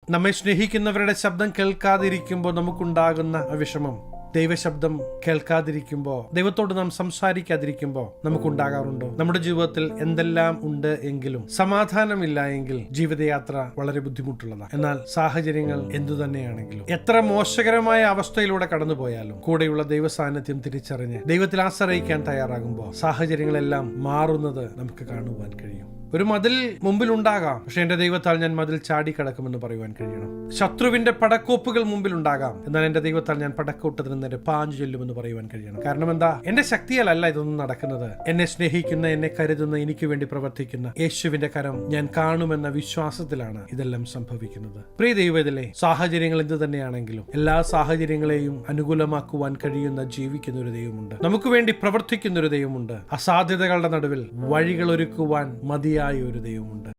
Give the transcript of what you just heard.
നമ്മെ സ്നേഹിക്കുന്നവരുടെ ശബ്ദം കേൾക്കാതിരിക്കുമ്പോൾ നമുക്കുണ്ടാകുന്ന വിഷമം, ദൈവശബ്ദം കേൾക്കാതിരിക്കുമ്പോൾ, ദൈവത്തോട് നാം സംസാരിക്കാതിരിക്കുമ്പോൾ നമുക്കുണ്ടാകാറുണ്ടോ? നമ്മുടെ ജീവിതത്തിൽ എന്തെല്ലാം ഉണ്ട് എങ്കിലും സമാധാനമില്ല എങ്കിൽ ജീവിതയാത്ര വളരെ ബുദ്ധിമുട്ടുള്ളതാണ്. എന്നാൽ സാഹചര്യങ്ങൾ എന്തു തന്നെയാണെങ്കിലും, എത്ര മോശകരമായ അവസ്ഥയിലൂടെ കടന്നുപോയാലും കൂടെയുള്ള ദൈവ സാന്നിധ്യം തിരിച്ചറിഞ്ഞ് ദൈവത്തിൽ ആശ്രയിക്കാൻ തയ്യാറാകുമ്പോൾ സാഹചര്യങ്ങളെല്ലാം മാറുന്നത് നമുക്ക് കാണുവാൻ കഴിയും. ഒരു മതിൽ മുമ്പിലുണ്ടാകാം, പക്ഷെ എന്റെ ദൈവത്താൽ ഞാൻ മതിൽ ചാടിക്കടക്കുമെന്ന് പറയുവാൻ കഴിയണം. ശത്രുവിന്റെ പടക്കോപ്പുകൾ മുമ്പിലുണ്ടാകാം, എന്നാൽ എന്റെ ദൈവത്താൽ ഞാൻ പടക്കോട്ടത്തിന് നേരെ പാഞ്ഞു ചെല്ലുമെന്ന് പറയുവാൻ കഴിയണം. കാരണം എന്താ? എന്റെ ശക്തിയാലല്ല ഇതൊന്നും നടക്കുന്നത്. എന്നെ സ്നേഹിക്കുന്ന, എന്നെ കരുതുന്ന, എനിക്ക് വേണ്ടി പ്രവർത്തിക്കുന്ന യേശുവിന്റെ കരം ഞാൻ കാണുമെന്ന വിശ്വാസത്തിലാണ് ഇതെല്ലാം സംഭവിക്കുന്നത്. പ്രിയ ദൈവത്തിലെ സാഹചര്യങ്ങൾ എന്ത് തന്നെയാണെങ്കിലും എല്ലാ സാഹചര്യങ്ങളെയും അനുകൂലമാക്കുവാൻ കഴിയുന്ന ജീവിക്കുന്ന ഒരു ദൈവമുണ്ട്. നമുക്ക് വേണ്ടി പ്രവർത്തിക്കുന്ന ഒരു ദൈവമുണ്ട്. അസാധ്യതകളുടെ നടുവിൽ വഴികൾ ഒരുക്കുവാൻ മതിയായ ഒരു ദൈവമുണ്ട്.